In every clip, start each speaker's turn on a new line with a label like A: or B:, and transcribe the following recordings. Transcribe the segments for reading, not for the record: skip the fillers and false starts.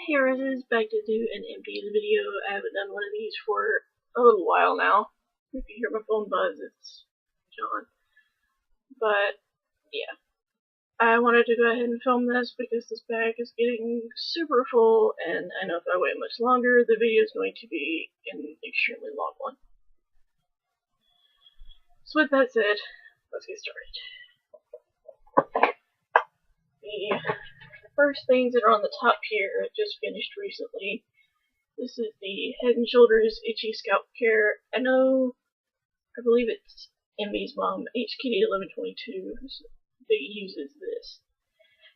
A: Here it is, back to do an Empties video. I haven't done one of these for a little while now. If you hear my phone buzz, it's John. But, yeah. I wanted to go ahead and film this because this bag is getting super full, and I know if I wait much longer, the video is going to be an extremely long one. So with that said, let's get started. The first things that are on the top here, I just finished recently. This is the Head & Shoulders Itchy Scalp Care. I believe it's Envy's mom, HKD1122, that uses this.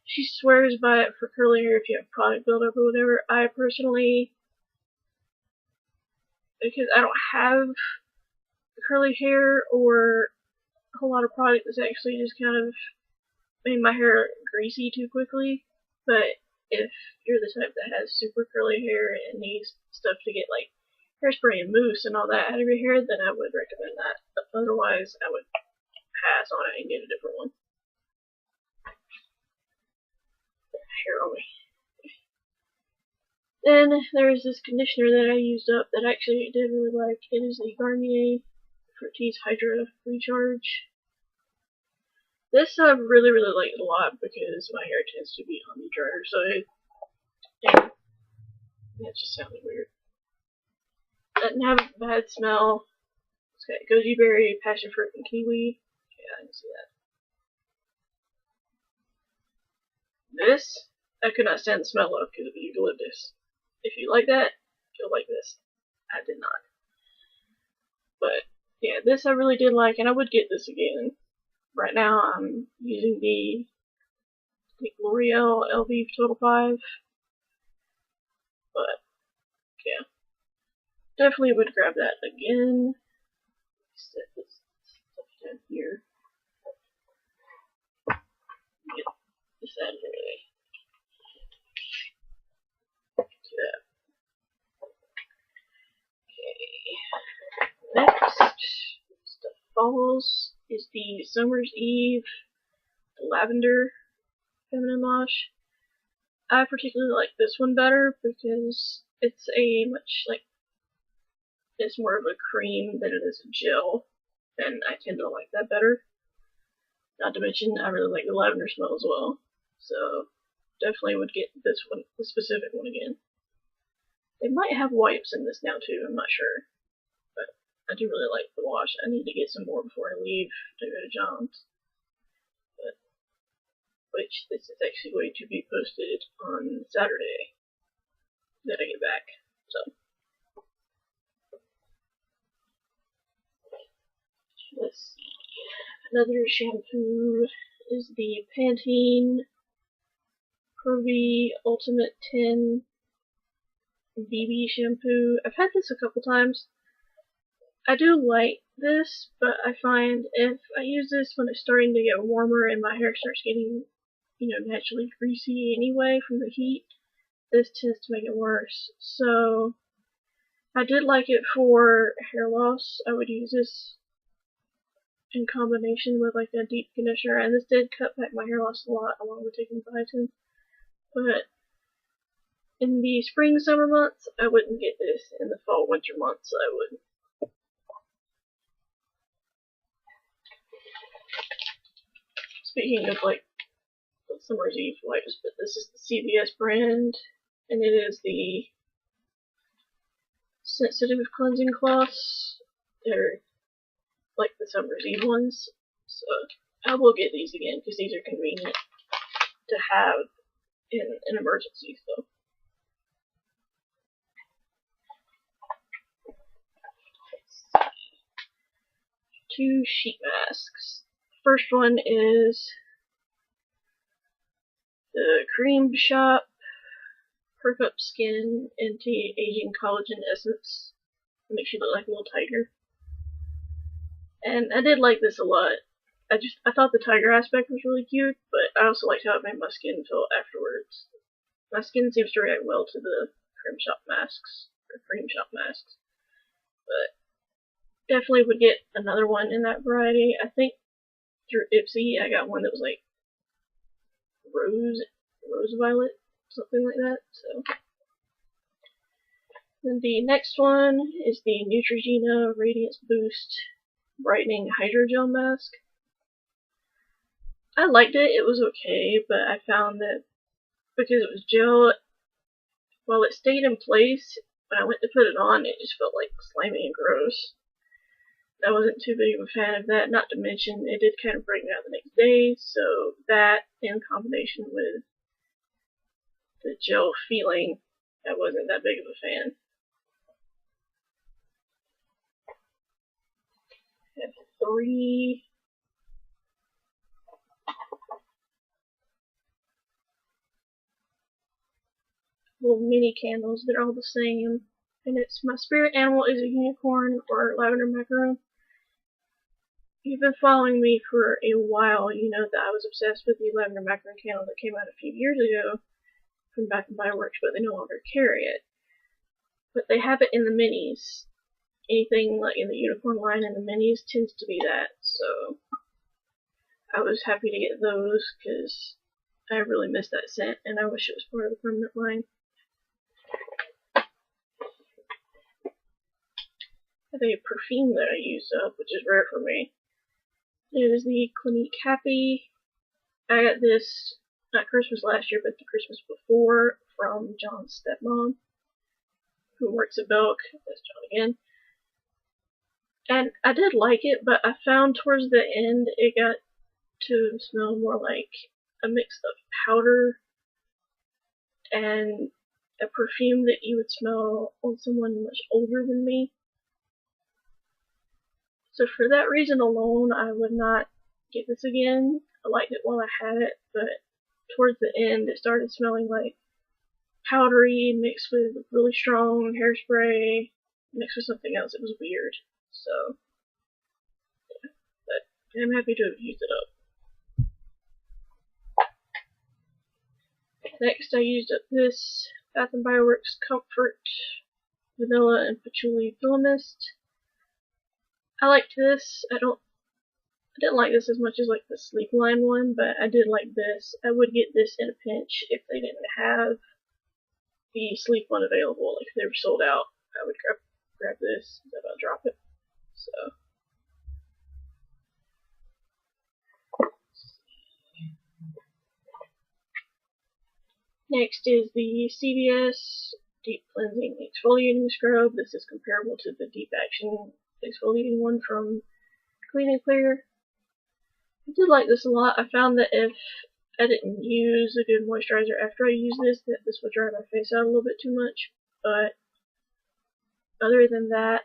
A: She swears by it for curly hair if you have product buildup or whatever. I personally, because I don't have curly hair or a whole lot of product that's actually just kind of made my hair greasy too quickly. But if you're the type that has super curly hair and needs stuff to get like hairspray and mousse and all that out of your hair, then I would recommend that. But otherwise, I would pass on it and get a different one. Hair on me. Then there's this conditioner that I used up that I actually did really like. It is the Garnier Fructis Hydra Recharge. This I really like a lot because my hair tends to be on the drier side. And that just sounded weird. Doesn't have a bad smell. It's got goji berry, passion fruit, and kiwi. Yeah, I can see that. This, I could not stand the smell of because of the eucalyptus. If you like that, you'll like this. I did not. But, yeah, this I really did like, and I would get this again. Right now, I'm using the L'Oreal LV Total 5. But, yeah. Definitely would grab that again. Set this stuff down here. Get this out of the way. Okay. Next, stuff falls is the Summer's Eve Lavender Feminine Wash. I particularly like this one better because it's a much it's more of a cream than it is a gel, and I tend to like that better. Not to mention, I really like the lavender smell as well, so definitely would get this one, the specific one again. They might have wipes in this now too, I'm not sure, but I do really like the wash. I need to get some more before I leave to go to John's, which this is actually going to be posted on Saturday that I get back, so. Let's see. Another shampoo is the Pantene Pro-V Ultimate 10 BB shampoo. I've had this a couple times. I do like this, but I find if I use this when it's starting to get warmer and my hair starts getting, naturally greasy anyway from the heat, this tends to make it worse. So, I did like it for hair loss. I would use this in combination with like a deep conditioner, and this did cut back my hair loss a lot along with taking biotin. But in the spring summer months, I wouldn't get this. In the fall winter months, I would. Speaking of like the Summer's Eve wipes, but this is the CVS brand, and it is the sensitive cleansing cloths. They're like the Summer's Eve ones, so I will get these again because these are convenient to have in an emergency. So, two sheet masks. First one is the Cream Shop Perk Up Skin Anti-Aging Collagen Essence. It makes you look like a little tiger. And I did like this a lot. I thought the tiger aspect was really cute, but I also liked how it made my skin feel afterwards. My skin seems to react well to the Cream Shop masks. But definitely would get another one in that variety. I think through Ipsy I got one that was like rose violet, something like that. So Then the next one is the Neutrogena Radiance Boost Brightening Hydra Gel Mask. I liked it, it was okay, but I found that because it was gel, while it stayed in place, when I went to put it on, it just felt like slimy and gross. I wasn't too big of a fan of that, not to mention it did kind of break me out the next day, so that in combination with the gel feeling, I wasn't that big of a fan. I have 3 little mini candles. They're all the same. And it's my spirit animal is a unicorn or lavender macaroon. You've been following me for a while. You know that I was obsessed with the lavender macaroon candle that came out a few years ago from Bath and Body Works, but they no longer carry it. But they have it in the minis. Anything like in the unicorn line and the minis tends to be that. So I was happy to get those because I really miss that scent and I wish it was part of the permanent line. I have a perfume that I use up, which is rare for me. It is the Clinique Happy. I got this not Christmas last year, but the Christmas before from John's stepmom, who works at Belk. That's John again. And I did like it, but I found towards the end it got to smell more like a mix of powder and a perfume that you would smell on someone much older than me. So for that reason alone, I would not get this again. I liked it while I had it, but towards the end it started smelling like powdery mixed with really strong hairspray mixed with something else. It was weird. So, yeah, but I'm happy to have used it up. Next, I used up this Bath and Body Works Comfort Vanilla and Patchouli Pillow Mist. I liked this. I didn't like this as much as like the Sleep Line one, but I did like this. I would get this in a pinch if they didn't have the Sleep one available. Like if they were sold out, I would grab this and I'll drop it. So next is the CVS Deep Cleansing Exfoliating Scrub. This is comparable to the Deep Action Exfoliating one from Clean and Clear. I did like this a lot. I found that if I didn't use a good moisturizer after I used this, that this would dry my face out a little bit too much. But other than that,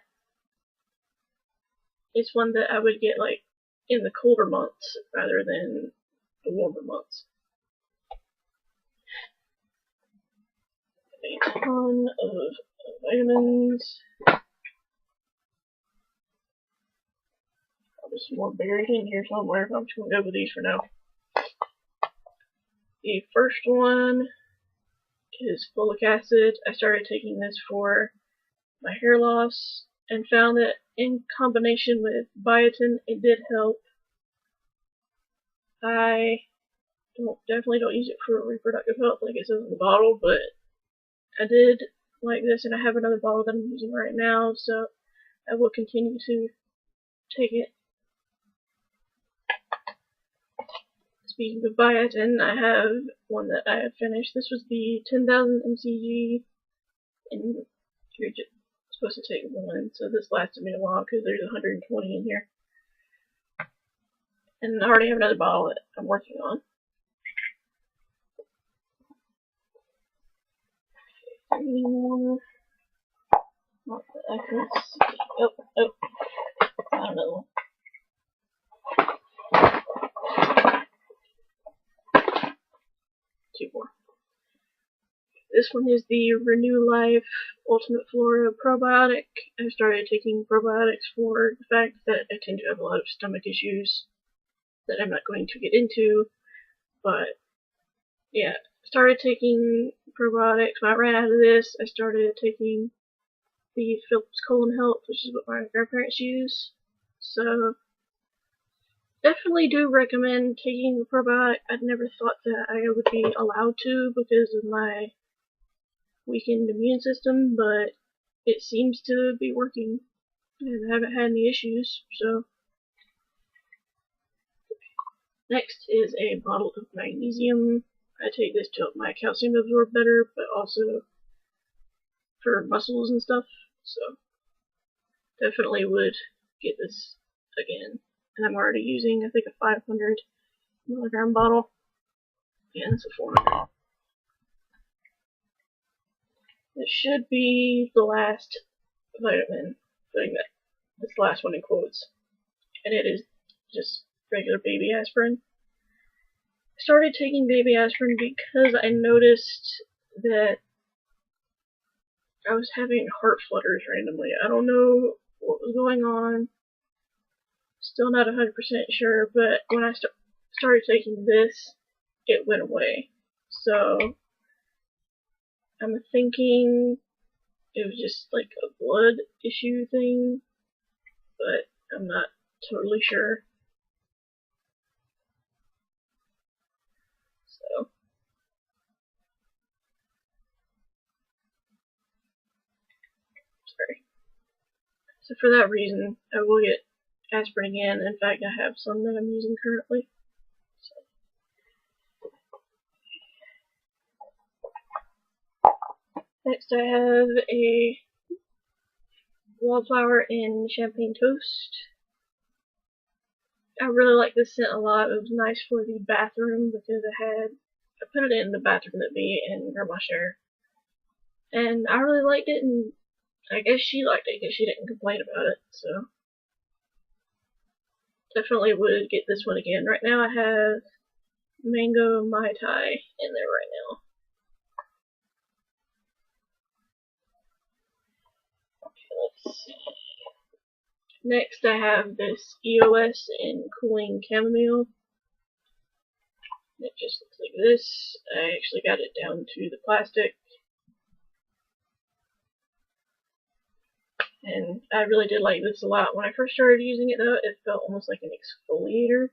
A: it's one that I would get like in the colder months rather than the warmer months. A ton of vitamins. Probably some more buried in here somewhere. I'm just going to go with these for now. The first one is folic acid. I started taking this for my hair loss and found that in combination with biotin, it did help. I definitely don't use it for reproductive health like it says in the bottle, but I did like this, and I have another bottle that I'm using right now, so I will continue to take it. Speaking of biotin, I have one that I have finished. This was the 10,000 mcg, and you're just supposed to take one, so this lasted me a while because there's 120 in here. And I already have another bottle that I'm working on. More. Not that I can see. Oh, found another one. Two more. This one is the Renew Life Ultimate Flora Probiotic. I started taking probiotics for the fact that I tend to have a lot of stomach issues that I'm not going to get into, but yeah, started taking probiotics. When I ran out of this, I started taking the Philips Colon Health, which is what my grandparents use. So definitely do recommend taking the probiotic. I'd never thought that I would be allowed to because of my weakened immune system, but it seems to be working, and I haven't had any issues. So next is a bottle of magnesium. I take this to help my calcium absorb better, but also for muscles and stuff. So definitely would get this again. And I'm already using, I think, a 500 milligram bottle. And it's a 400. This should be the last vitamin, putting this last one in quotes. And it is just regular baby aspirin. I started taking baby aspirin because I noticed that I was having heart flutters randomly. I don't know what was going on. Still not 100% sure, but when I started taking this, it went away. So I'm thinking it was just like a blood issue thing, but I'm not totally sure. So sorry. So for that reason, I will get aspirin again. In fact, I have some that I'm using currently. Next I have a Wallflower in Champagne Toast. I really like this scent a lot. It was nice for the bathroom because I put it in the bathroom that me and Grandma share. And I really liked it, and I guess she liked it because she didn't complain about it, so definitely would get this one again. Right now I have Mango Mai Tai in there right now. Let's see. Next I have this EOS in Cooling Chamomile. It just looks like this. I actually got it down to the plastic. And I really did like this a lot. When I first started using it though, it felt almost like an exfoliator.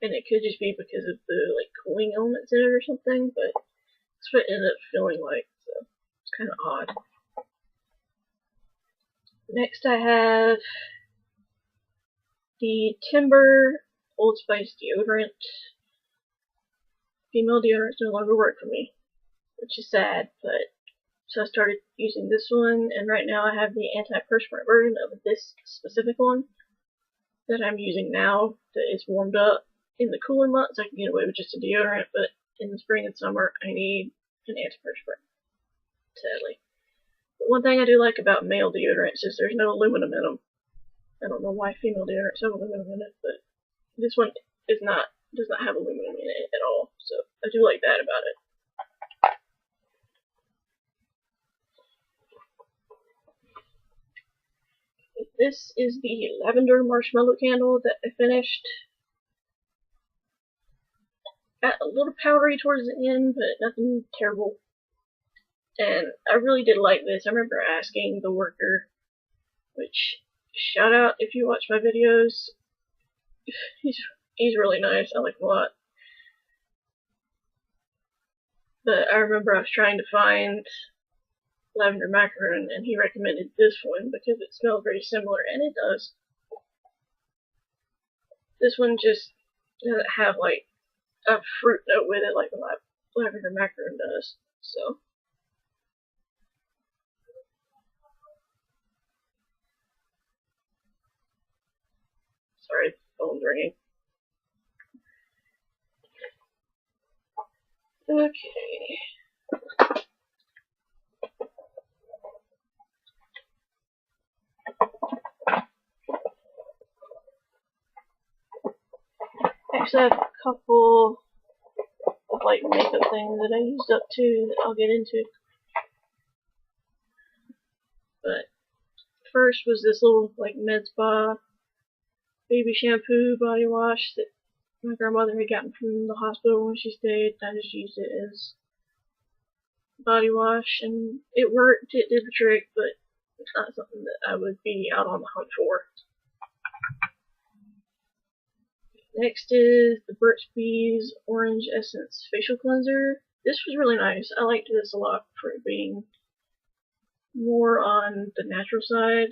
A: And it could just be because of the like cooling elements in it or something, but that's what it ended up feeling like, so it's kind of odd. Next I have the Timber Old Spice deodorant. Female deodorants no longer work for me, which is sad, but so I started using this one, and right now I have the antiperspirant version of this specific one that I'm using now that is warmed up. In the cooler months I can get away with just a deodorant, but in the spring and summer I need an antiperspirant, sadly. But one thing I do like about male deodorants is there's no aluminum in them. I don't know why female deodorants have aluminum in it, but this one does not have aluminum in it at all, so I do like that about it. This is the Lavender Marshmallow candle that I finished. Got a little powdery towards the end, but nothing terrible. And I really did like this. I remember asking the worker, which, shout out if you watch my videos. He's really nice. I like him a lot. But I remember I was trying to find Lavender Macaroon, and he recommended this one because it smelled very similar, and it does. This one just doesn't have like a fruit note with it like the Lavender Macaroon does. So sorry, the phone's ringing. Okay. Actually, I have a couple of like makeup things that I used up too that I'll get into. But first was this little like Medspa baby shampoo body wash that my grandmother had gotten from the hospital when she stayed. I just used it as body wash, and it worked. It did the trick, but it's not something that I would be out on the hunt for. Next is the Burt's Bees Orange Essence Facial Cleanser. This was really nice. I liked this a lot for it being more on the natural side.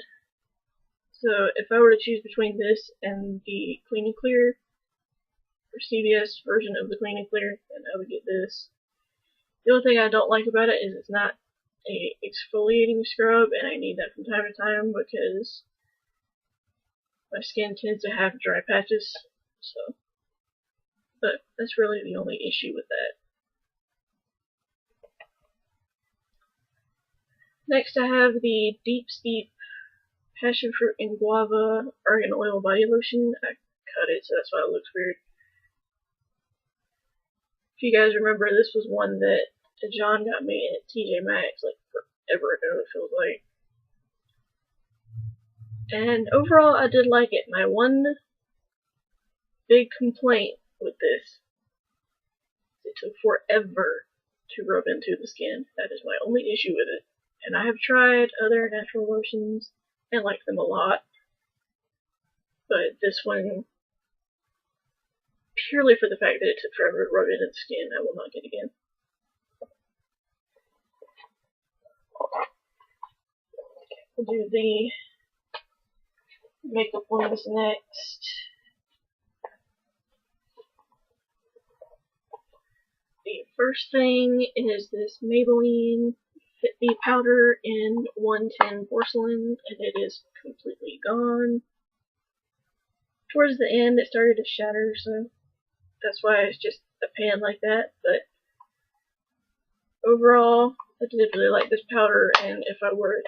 A: So if I were to choose between this and the Clean and Clear, or CVS version of the Clean and Clear, then I would get this. The only thing I don't like about it is it's not a exfoliating scrub, and I need that from time to time because my skin tends to have dry patches. So, but that's really the only issue with that. Next, I have the Deep Steep Passion Fruit and Guava Argan Oil Body Lotion. I cut it, so that's why it looks weird. If you guys remember, this was one that John got me at TJ Maxx like forever ago, it feels like. And overall, I did like it. My one big complaint with this, it took forever to rub into the skin. That is my only issue with it. And I have tried other natural lotions and like them a lot, but this one, purely for the fact that it took forever to rub into the skin, I will not get again. We'll do the makeup ones next. The first thing is this Maybelline Fit Me Powder in 110 Porcelain, and it is completely gone. Towards the end it started to shatter, so that's why it's just a pan like that, but overall I did really like this powder, and if I were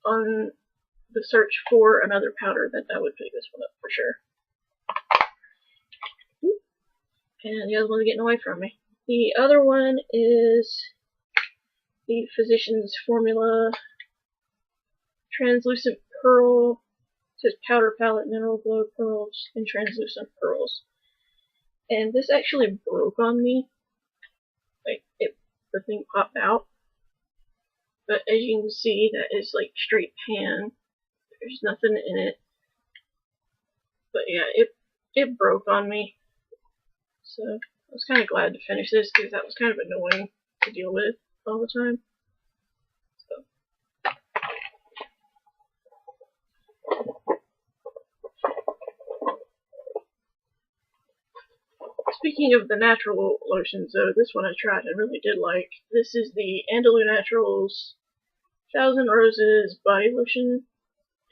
A: on the search for another powder, then I would pick this one up for sure. And the other one's getting away from me. The other one is the Physicians Formula Translucent Pearl. It says Powder Palette Mineral Glow Pearls and Translucent Pearls. And this actually broke on me. Like, the thing popped out. But as you can see, that is like straight pan. There's nothing in it. But yeah, it broke on me. So I was kind of glad to finish this because that was kind of annoying to deal with all the time. So. Speaking of the natural lotions, though, this one I tried and really did like. This is the Angelo Naturals 1000 Roses Body Lotion,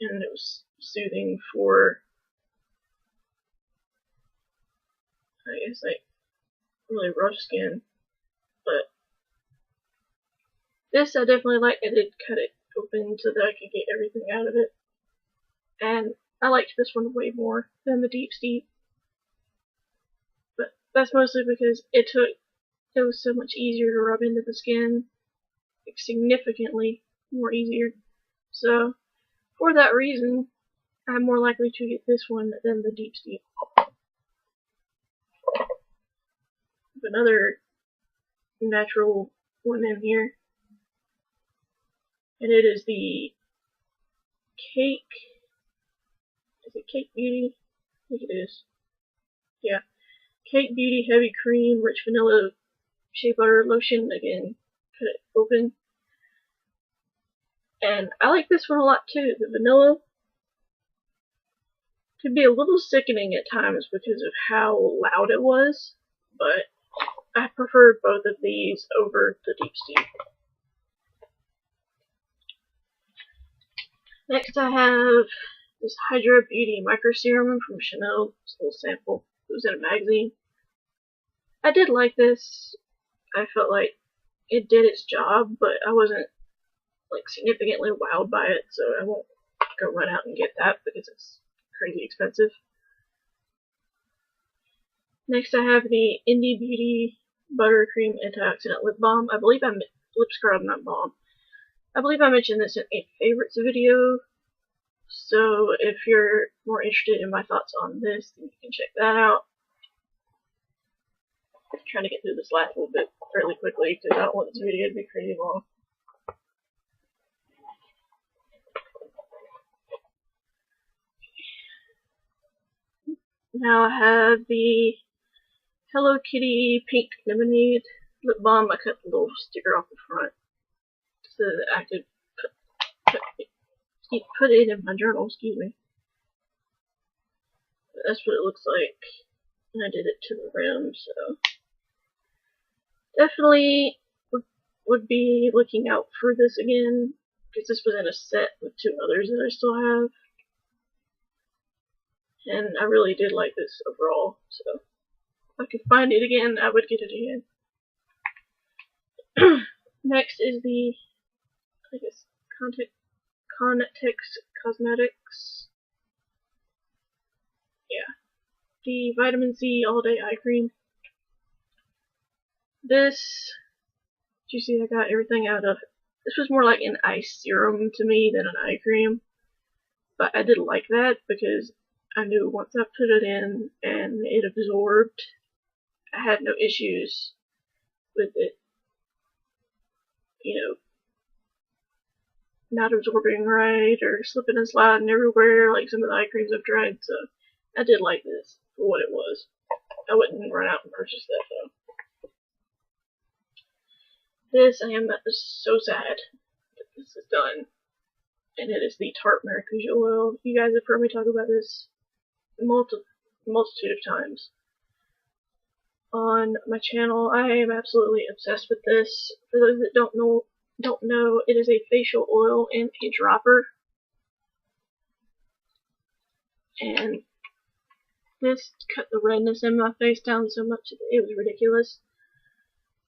A: and it was soothing for, I guess, like, really rough skin. But this I definitely liked. I did cut it open so that I could get everything out of it. And I liked this one way more than the Deep Steep. But that's mostly because it was so much easier to rub into the skin. Like, significantly more easier. So, for that reason, I'm more likely to get this one than the Deep Steep. Another natural one in here, and it is the Cake. Is it Cake Beauty? I think it is. Yeah, Cake Beauty Heavy Cream Rich Vanilla Shea Butter Lotion. Again, cut it open, and I like this one a lot too. The vanilla could be a little sickening at times because of how loud it was, but I preferred both of these over the Deep Steep. Next I have this Hydra Beauty Micro Serum from Chanel. It's a little sample. It was in a magazine. I did like this. I felt like it did its job, but I wasn't like significantly wowed by it, so I won't go run out and get that because it's crazy expensive. Next I have the Indie Beauty Buttercream Antioxidant Lip Balm. Lip scrub, not balm. I believe I mentioned this in a favorites video, so if you're more interested in my thoughts on this, then you can check that out. I'm trying to get through this last little bit fairly quickly because I don't want this video to be crazy long. Now I have the Hello Kitty Pink Lemonade Lip Balm. I cut the little sticker off the front so that I could put put it in my journal, excuse me. But that's what it looks like. And I did it to the rim, so definitely would be looking out for this again, because this was in a set with 2 others that I still have. And I really did like this overall, so if I could find it again, I would get it again. Next is the, I guess, Context Cosmetics. Yeah. The Vitamin C All Day Eye Cream. This, you see I got everything out of, this was more like an eye serum to me than an eye cream. But I did like that because I knew once I put it in and it absorbed, I had no issues with it, not absorbing right or slipping and sliding everywhere like some of the eye creams I've tried. So I did like this for what it was. I wouldn't run out and purchase that though. This, I am so sad that this is done. And it is the Tarte Maracuja oil. You guys have heard me talk about this multitude of times on my channel. I am absolutely obsessed with this. For those that don't know, it is a facial oil in a dropper. And this cut the redness in my face down so much that it was ridiculous.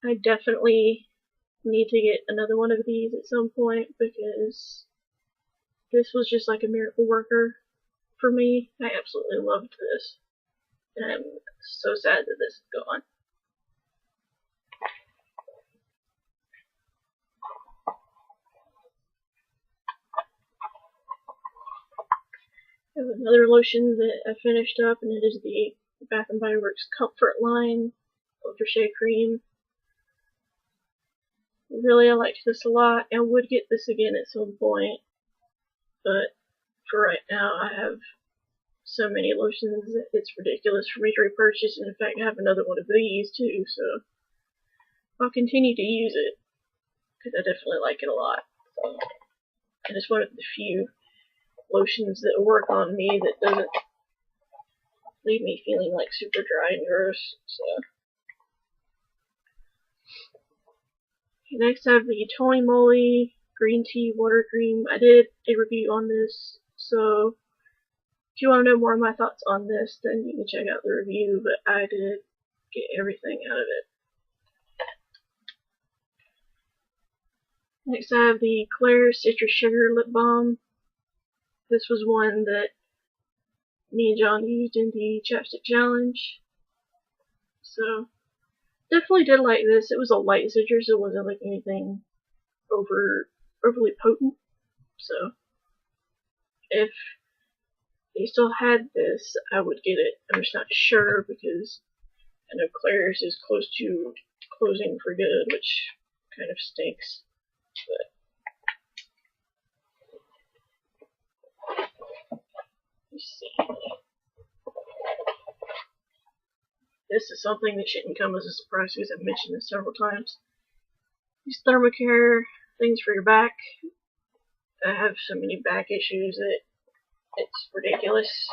A: I definitely need to get another one of these at some point because this was just like a miracle worker for me. I absolutely loved this. And I'm so sad that this is gone. I have another lotion that I finished up, and it is the Bath & Body Works Comfort Line Ultra Shea Cream. Really, I liked this a lot. I would get this again at some point, but for right now, I have so many lotions that it's ridiculous for me to repurchase, and in fact, I have another one of these too, so I'll continue to use it, because I definitely like it a lot. So, and it's one of the few lotions that work on me that doesn't leave me feeling like super dry and gross. So next I have the Tony Moly Green Tea Water Cream. I did a review on this, so if you want to know more of my thoughts on this, then you can check out the review, but I did get everything out of it. Next I have the Claire's Citrus Sugar Lip Balm. This was one that me and John used in the chapstick challenge. So, definitely did like this. It was a light citrus, it wasn't like anything overly potent. So, if they still had this, I would get it. I'm just not sure because I know Claire's is close to closing for good, which kind of stinks. But see. This is something that shouldn't come as a surprise because I've mentioned this several times. These thermocare things for your back. I have so many back issues that it's ridiculous.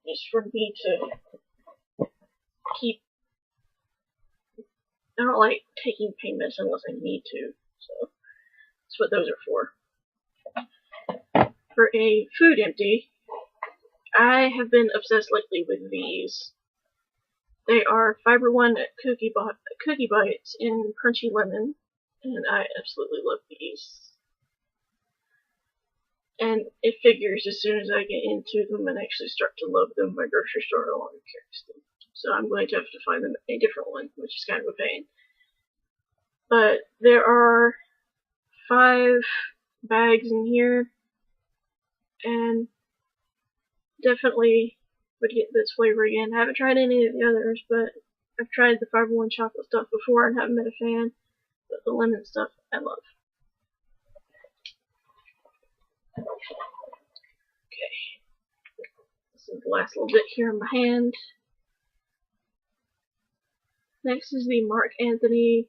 A: Just for me to keep. I don't like taking pain meds unless I need to. So that's what those are for. For a food empty, I have been obsessed lately with these. They are Fiber One Cookie Bites in Crunchy Lemon, and I absolutely love these. And it figures as soon as I get into them and actually start to love them, my grocery store no longer carries them. So I'm going to have to find them a different one, which is kind of a pain. But there are 5 bags in here, and definitely would get this flavor again. I haven't tried any of the others, but I've tried the Fiber One chocolate stuff before and haven't been a fan. But the lemon stuff, I love. Okay. This is the last little bit here in my hand. Next is the Marc Anthony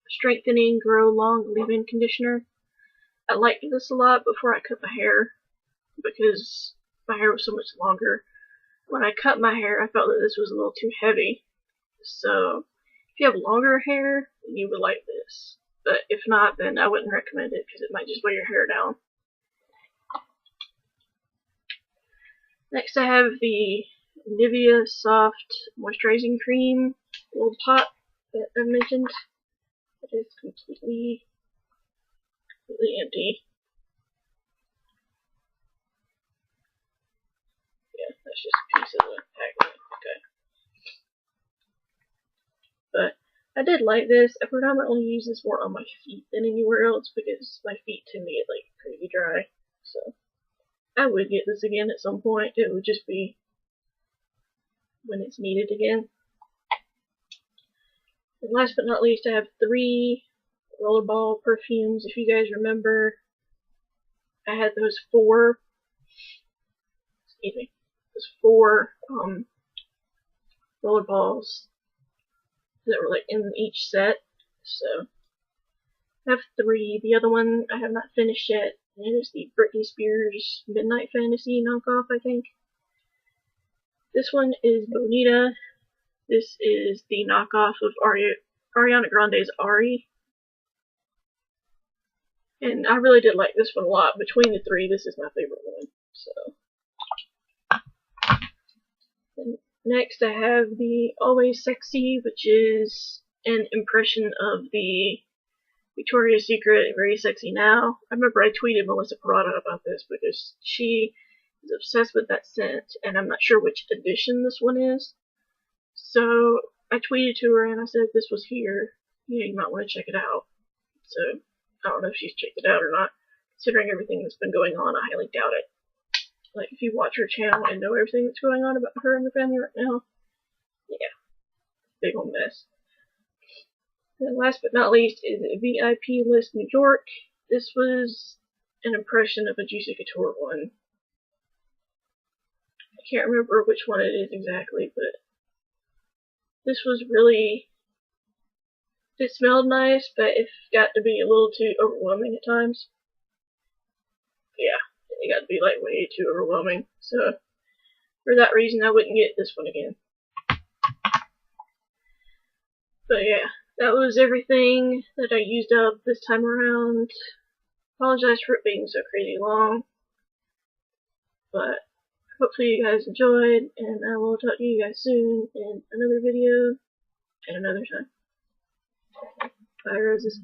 A: Strengthening Grow Long Leave-In Conditioner. I liked this a lot before I cut my hair, because my hair was so much longer. When I cut my hair, I felt that this was a little too heavy. So, if you have longer hair, you would like this. But if not, then I wouldn't recommend it, because it might just weigh your hair down. Next I have the Nivea Soft Moisturizing Cream little pot that I mentioned. It is completely empty. Yeah, that's just a piece of the packaging. Okay. But I did like this. I predominantly use this more on my feet than anywhere else because my feet tend to get like pretty dry. So I would get this again at some point. It would just be when it's needed again. And last but not least, I have 3 Rollerball perfumes. If you guys remember, I had those 4 Rollerballs that were like in each set. So I have 3. The other one I have not finished yet. And it is the Britney Spears Midnight Fantasy knockoff, I think. This one is Bonita. This is the knockoff of Ariana Grande's Ari. And I really did like this one a lot. Between the 3, this is my favorite one. So, and next I have the Always Sexy, which is an impression of the Victoria's Secret Very Sexy Now. I remember I tweeted Melissa Parada about this because she is obsessed with that scent, and I'm not sure which edition this one is. So I tweeted to her and I said if this was here, you might want to check it out. So I don't know if she's checked it out or not. Considering everything that's been going on, I highly doubt it. Like, if you watch her channel and know everything that's going on about her and her family right now, yeah, big old mess. And last but not least is VIP List New York. This was an impression of a Juicy Couture one. I can't remember which one it is exactly, but this was really, it smelled nice, but it got to be a little too overwhelming at times. Yeah, it got to be like way too overwhelming. So for that reason, I wouldn't get this one again. But yeah, that was everything that I used up this time around. Apologize for it being so crazy long, but hopefully you guys enjoyed, and I will talk to you guys soon in another video at another time. Bye, roses.